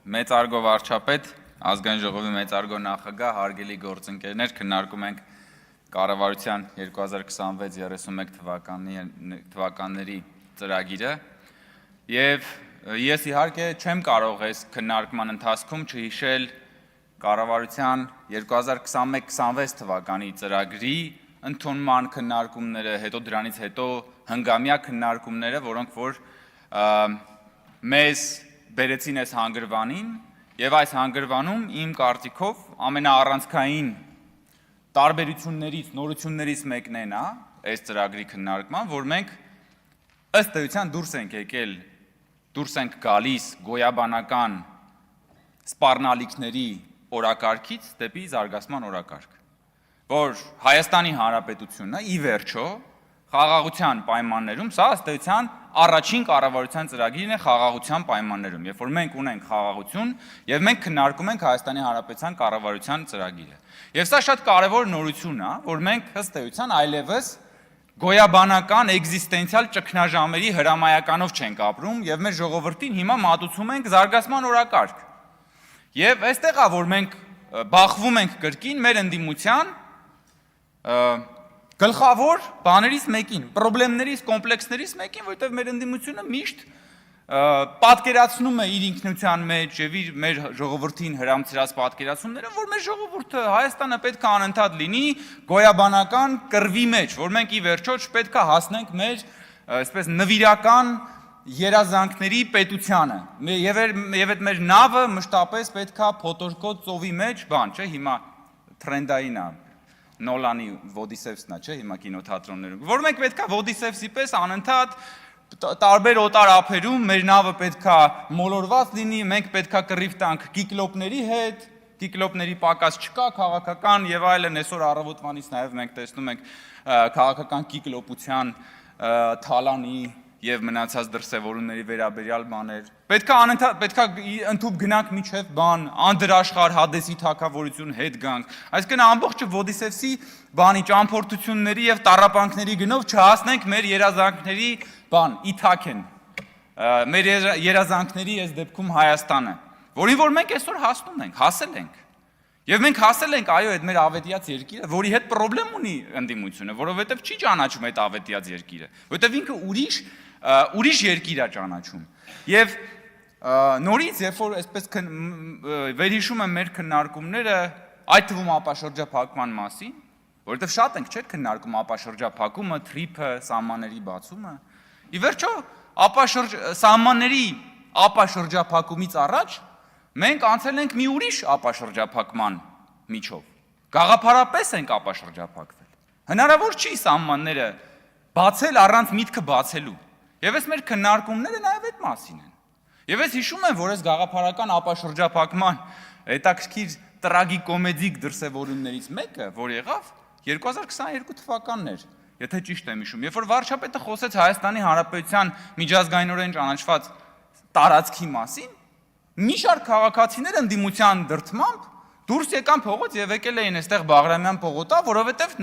Մեծարգո վարչապետ, ազգային ժողովի մեծարգո նախագահ, հարգելի գործընկերներ, քննարկում ենք կառավարության 2026-31 թվականների ծրագիրը եւ ես իհարկե չեմ կարող այս քննարկման ընթացքում չհիշել կառավարության 2021-26 թվականի ծրագրի ընդունման քննարկումները, հետո դրանից հետո հնգամյա քննարկումները, որոնք որ մեզ բերեցին այս հանգրվանին եւ այս հանգրվանում իմ կարծիքով ամենաառանցքային տարբերություններից, նորություններից մեկն է նա, այս ծրագրի քննարկման, որ մենք ըստ էության դուրս ենք գալիս գոյաբանական սպառնալիքների օրակարգից դեպի զարգացման օրակարգ, որ Հայաստանի Հանրապետությունը ի վերջո խաղաղության պայմաններում, սա ըստ էության առաջին կառավարության ծրագիրն է խաղաղության պայմաններում, երբ որ մենք ունենք խաղաղություն եւ մենք քննարկում ենք Հայաստանի Հանրապետության կառավարության ծրագիրը։ Եվ սա շատ կարևոր նորություն է, որ մենք ըստ էության այլևս գոյաբանական էգզիստենցիալ ճգնաժամերի հրամայականով չենք ապրում եւ մեր ժողովրդին հիմա մատուցում ենք զարգացման օրակարգ։ Եվ այստեղ է, որ մենք բախվում ենք կրկին մեր ընդդիմության գլխավոր բաներից մեկին, պրոբլեմներից, կոմպլեքսներից մեկին, որտեղ մեր ընդդիմությունը միշտ պատկերացնում է իր ինքնության մեջ եւ իր մեր ժողովրդին հրամցրած պատկերացումները, որ մեր ժողովուրդը Հայաստանը պետք է անընդհատ լինի գոյաբանական կռվի մեջ, որ մենք ի վերջո չպետք է հասնենք մեր այսպես նվիրական երազանքների պետությանը եւ այդ մեր նավը մշտապես պետք է փոթորկոտ ծովի մեջ, բան, չէ, հիմա թրենդային է Նոլանի Ոդիսևսն է, չէ, հիմա կինոթատրոններում, որ մենք պետք է Ոդիսևսի պես անընդհատ տարբեր օտար ափերում մեր նավը պետք է մոլորված լինի, մենք պետք է կռիվ տանք կիկլոպների հետ, կիկլոպների պակաս չկա, քաղաքական եւ այլն, այսօր առավոտվանից նաեւ մենք տեսնում ենք քաղաքական կիկլոպության թալանի եւ մնացած դրսեւորումների վերաբերյալ բաներ։ Պետք է ընդհուպ գնանք միջև բան, անդրաշխար Հադեսի թագավորություն հետ գանք։ Այսինքն ամբողջ Ոդիսևսի բանի ճամփորդությունների եւ տառապանքների գնով չհասնենք մեր երազանքների բան, Իթաքեն։ Մեր երազանքների այս դեպքում Հայաստանը, որին որ մենք այսօր հասնում ենք, հասել ենք։ Եվ մենք հասել ենք, այո, այդ մեր ավետյաց երկիրը, որի հետ խնդրեմ ունի ընդդիմությունը, որովհետև չի ճանաչում այդ ավետյաց երկիրը, որովհետև ինքը ուրիշ երկիր է ճանաչում։ Եվ նորից, երբ որ այսպես վերհիշում եմ մեր քննարկումները, այդ թվում ապաշրջափակման մասին, որովհետև շատ ենք չէ քննարկում ապաշրջափակումը, թրիփը, սահմանների բացումը։ Ի վերջո, սահմանների ապաշրջափակումից առաջ մենք անցել ենք մի ուրիշ ապաշրջափակման միջով։ Գաղափարապես ենք ապաշրջափակվել։ Հնարավոր չի սահմանները բացել առանց միտքը բացելու։ Եվ այս մեր քննարկումները նաև այդ մասին են։ Եվ ես հիշում եմ, որ այս գաղափարական ապաշրջափակման հետաքրքիր տրագիկոմեդիկ դրսևորումներից մեկը, որ եղավ 2022 թվականն էր, եթե ճիշտ եմ հիշում, երբ որ վարչապետը խոսեց Հայաստանի Հանրապետության միջազգայինորեն ճանաչված տարածքի մասին, մի շարք քաղաքացիներ ընդդիմության դրդմամբ դուրս եկան փողոց եւ եկել էին այստեղ Բաղրամյան պողոտա, որովհետեւ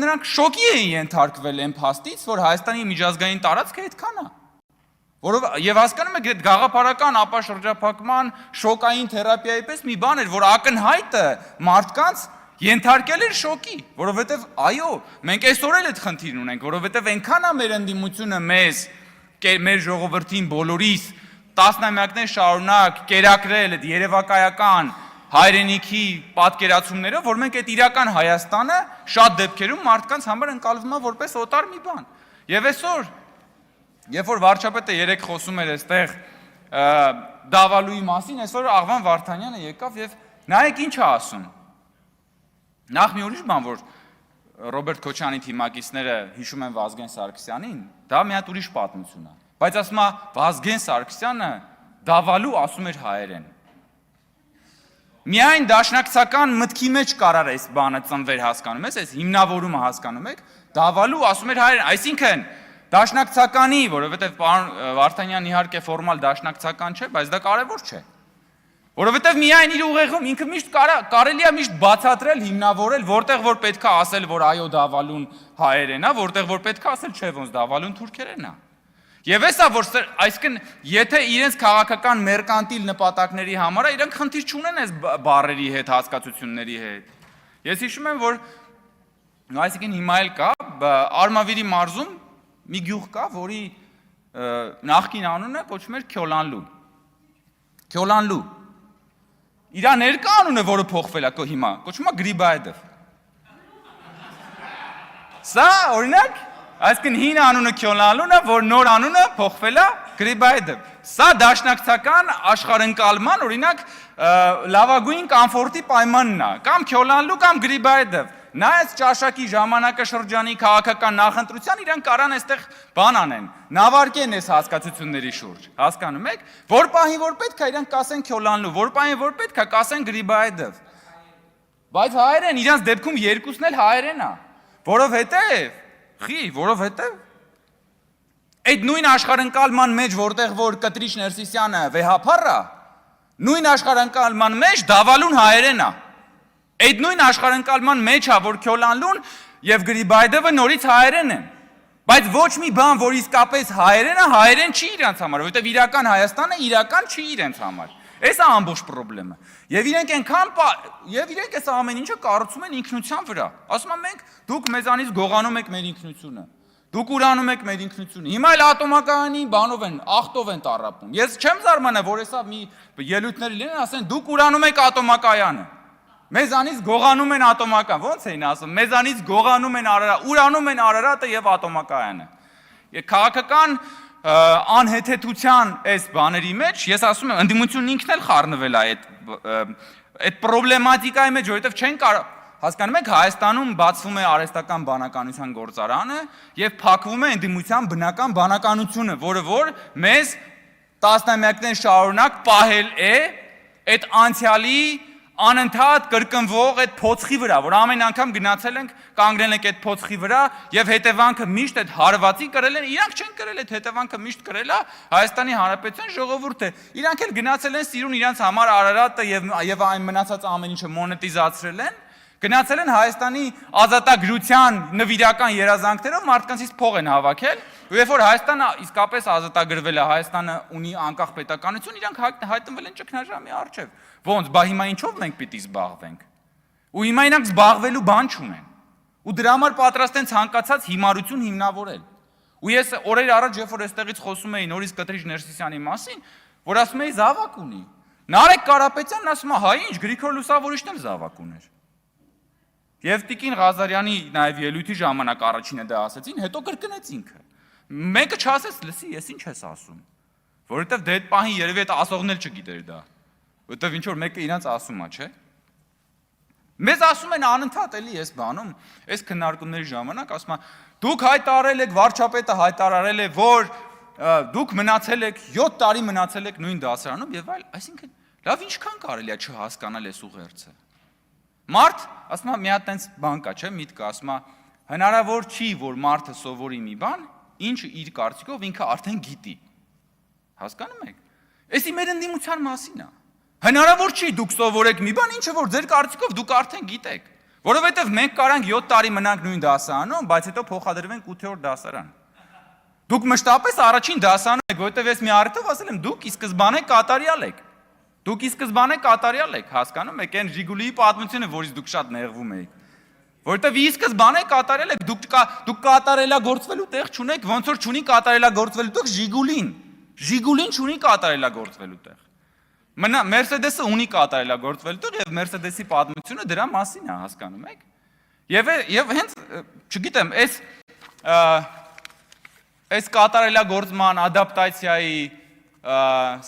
նրանք շոկի էին ենթարկվել այն փաստից, որ Հայաստանի միջազգային տարածքը այդքան է։ Եվ հասկանում եք, այդ գաղափարական ապաշրջափակման շոկային թերապիայի պես մի բան էր, որ ակնհայտը մարդկանց ենթարկել էր շոկի, որովհետեւ այո, մենք այսօր էլ այդ խնդիրն ունենք, որովհետեւ այնքան է մեր ընդդիմությունը մեր ժողովրդին բոլորիս տասնամյակներ շարունակ կերակրել այդ երևակայական հայրենիքի պատկերացումներով, որ մենք այդ իրական Հայաստանը շատ դեպքերում մարդկանց համար ընկալվում է որպես օտար մի բան։ Եվ այսօր, երբ որ վարչապետը երեք խոսում էր այստեղ Դավալուի մասին, այսօր Աղվան Վարդանյանը եկավ եւ նայեք ինչ է ասում։ Նախ մի ուրիշ բան, որ Ռոբերտ Քոչյանի թիմակիցները հիշում են Վազգեն Սարգսյանին, դա մի հատ ուրիշ պատմություն է։ Բայց ասում է Վազգեն Սարգսյանը Դավալու ասում էր հայերեն։ Միայն դաշնակցական մտքի մեջ կարար այս բանը ծնվեր, հասկանում ես, այս հիմնավորումը հասկանում եք, Դավալու ասում էր հայերեն, այսինքն դաշնակցականի, որովհետև պարոն Վարդանյանն իհարկե ֆորմալ դաշնակցական չէ, բայց դա կարևոր չէ։ Որովհետև միայն իր ուղեղում ինքը միշտ կարելի է միշտ բացատրել, հիմնավորել, որտեղ որ պետք է ասել, որ այո Դավալուն հայերեն է, որտեղ որ պետք է ասել, չէ ոնց Դավալուն թուրքերեն է։ Եվ էսա որ այսինքն եթե իրենց քաղաքական մերկանտիլ նպատակների համար է իրենք խնդիր չունեն այս բառերի հետ, հասկացությունների հետ։ Ես հիշում եմ որ այսինքն հիմա էլ կա Արմավիրի մարզում մի գյուղ կա, որի նախկին անունը կոչվում էր Քյոլանլու։ Քյոլանլու։ Իր ներկա անունը որը փոխվել է հիմա, կոչվում է Գրիբայեդով։ Սա օրինակ այսինքն հին անունը Քյոլանլուն է, որ նոր անունը փոխվել է Գրիբայեդով։ Սա դաշնակցական աշխարհընկալման օրինակ լավագույն կոմֆորտի պայմանն է, կամ Քյոլանլու կամ Գրիբայեդով։ Նայած ճաշակի ժամանակաշրջանի քաղաքական նախընտրության իրենք կարան այստեղ բան անեն, նավարկեն այս հասկացությունների շուրջ, հասկանում եք, որ պահին որ պետք է իրենք կասեն Քյոլանլու, որ պահին որ պետք է կասեն Գրիբայեդով։ Բայց հայերեն իրանց դեպքում երկուսն էլ հայերեն է, որովհետև այդ նույն աշխարհընկալման մեջ որտեղ որ Կտրիչ Ներսիսյանը վեհափառ է, նույն աշխարհընկալման մեջ Դավալուն հայերեն է։ Այդ նույն աշխարհընկալման մեջ է, որ Քյոլանլուն եւ Գրիբայեդովը նորից հայերեն են։ Բայց ոչ մի բան, որ իսկապես հայերեն է, հայերեն չի իրանց համար, որովհետեւ իրական Հայաստանը իրական չի իրենց համար։ Էս է ամբողջ խնդրը։ Եվ իրենք այս ամեն ինչը կառուցում են ինքնության վրա։ Ասում են մենք դուք մեզանից գողանում եք մեր ինքնությունը։ Դուք ուրանում եք մեր ինքնությունը։ Հիմա էլ ատոմակայանի բանով են, ախտով են տառապում։ Ես չեմ զարմանա, որ հեսա մի ելույթներ լինեն, ասեն դուք ուրանում եք ատոմակայանը։ Մեզանից գողանում են ատոմական, ո՞նց էին ասում, մեզանից գողանում են ուրանում են Արարատը եւ ատոմակայանը։ Քաղաքական անհեթեթության այս բաների մեջ ես ասում եմ ընդդիմությունն ինքն էլ խառնվել է այդ պրոբլեմատիկայի մեջ, որովհետեւ չեն կարող հասկանում եք Հայաստանում բացվում է արհեստական բանականության գործարանը եւ փակվում է ընդդիմության բնական բանականությունը, որը որ մեզ տասնամյակներ շարունակ պահել է այդ անցյալի անընդհատ կրկնվող այդ փոცხի վրա, որ ամեն անգամ գնացել ենք, կանգնել ենք այդ փոცხի վրա եւ հետևանքը միշտ այդ հարվածի կրել են, իրանք չեն կրել այդ հետևանքը միշտ կրել է Հայաստանի Հանրապետության ժողովուրդը։ Իրանք էլ գնացել են սիրուն իրանք համար Արարատը եւ այն մնացած ամեն ինչը մոնետիզացրել են, գնացել են Հայաստանի ազատագրության նվիրական երազանքներով մարդկանցից փող են հավաքել, ու երբ որ Հայաստանը իսկապես ազատագրվել է, Հայաստանը ունի անկախ պետականություն, իրանք հայտնվել են ճգնաժամի առջև։ Ոնց, բա հիմա ինչով մենք պիտի զբաղվենք։ Ու հիմա իրանք զբաղվելու բան չունեն։ Ու դրա համար պատրաստ են ցանկացած հիմարություն հիմնավորել։ Ու ես օրեր առաջ երբ որ այստեղից խոսում էի նորից Կտրիչ Ներսիսյանի մասին, որ ասում էի զավակ ունի։ Նարեկ Կարապետյանն ասում է, հայ ինչ, Գրիգոր Լուսավորիչն էլ զավակ ուներ։ Եվ Տիկին Ղազարյանի նաև ելույթի ժամանակ առաջինը դա ասեցին, հետո կրկնեց ինքը։ Մեկը չասեց, լսի, ես ինչ ես ասում։ Որովհետև դե այդ պահին երևի այդ ասողն էլ չգիտեր դա։ Որովհետև ինչ որ մեկը իրանց ասում է, չէ՞։ Մեզ ասում են անընդհատ էլի այս բանում, այս քննարկումների ժամանակ ասում են, դուք հայտարարել եք, վարչապետը հայտարարել է, որ դուք մնացել եք 7 տարի մնացել եք նույն դասարանում եւ այլ, այսինքն լավ ինչքան կարելի է չհասկանալ այս ուղերձը։ Մարդ, ասում է, մի հատ տենց բան կա, չէ՞, միտք կա, ասում է, հնարավոր չի, որ մարդը սովորի մի բան, ինչը իր կարծիքով ինքը արդեն գիտի։ Հասկանում եք։ Էսի մեր ընդդիմության մասին է։ Հնարավոր չի դուք սովորեք մի բան, ինչը որ ձեր կարծիքով դուք արդեն գիտեք, որովհետև մենք կարանք 7 տարի մնանք նույն դասարանում, բայց հետո փոխադրվենք 8-րդ դասարան։ Դուք մշտապես առաջին դասարանում եք, որովհետև ես մի առիթով ասել եմ, դուք ի սկզբանե կատարյալ եք։ Դուք ի սկզբանե կատարյալ եք, հասկանում եք, այն Ժիգուլիի պատմությունը, որից դուք շատ նեղվում եք։ Որովհետև ի սկզբանե կատարյալ եք, դուք կատարելագործվելու տեղ չունեք, ոնց որ չունի կատարելագործվելու տեղ Ժիգուլին չունի կատարելագործվելու տեղ։ Մերսեդեսը ունի կատարելագործվելու տեղ եւ Մերսեդեսի պատմությունը դրա մասին է, հասկանում եք։ Եվ հենց, չգիտեմ, այս կատարելագործման, ադապտացիայի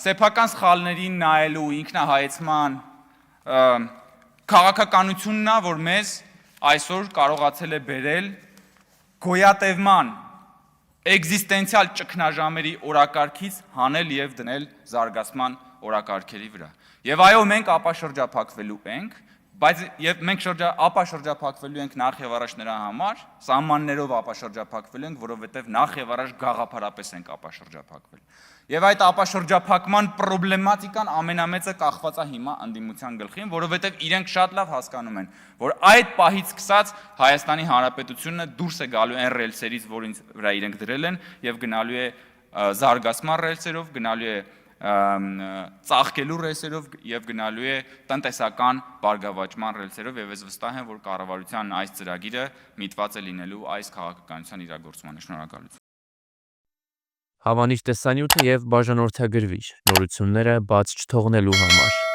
սեփական սխալներին նայելու ինքնահայեցման քաղաքականությունն է, որ մեզ այսօր կարողացել է բերել գոյատևման էգզիստենցիալ ճգնաժամերի օրակարգից հանել եւ դնել զարգացման օրակարգերի վրա։ Եվ այո, մենք ապաշրջափակվելու ենք, բայց եւ մենք ապաշրջափակվելու ենք նախ եւ առաջ նրա համար, սահմաններով ապաշրջափակվելու ենք, որովհետեւ նախ եւ առաջ գաղափարապես ենք ապաշրջափակվել։ Եվ այդ ապաշրջափակման պրոբլեմատիկան ամենամեծը կախված է հիմա ընդդիմության գլխին, որովհետև իրենք շատ լավ հասկանում են, որ այդ պահից սկսած Հայաստանի Հանրապետությունը դուրս է գալու այն ռելսերից, որին վրա իրենք դրել են, եւ գնալու է զարգացման ռելսերով, գնալու է ծաղկելու ռելսերով եւ գնալու է տնտեսական բարգավաճման ռելսերով եւ ես վստահ եմ, որ կառավարության այս ծրագիրը միտված է լինելու այս քաղաքականության իրագործմանը։ Շնորհակալություն։ Հավանիր տեսանյութը եւ բաժանորդագրվիր նորությունները բաց չթողնելու համար։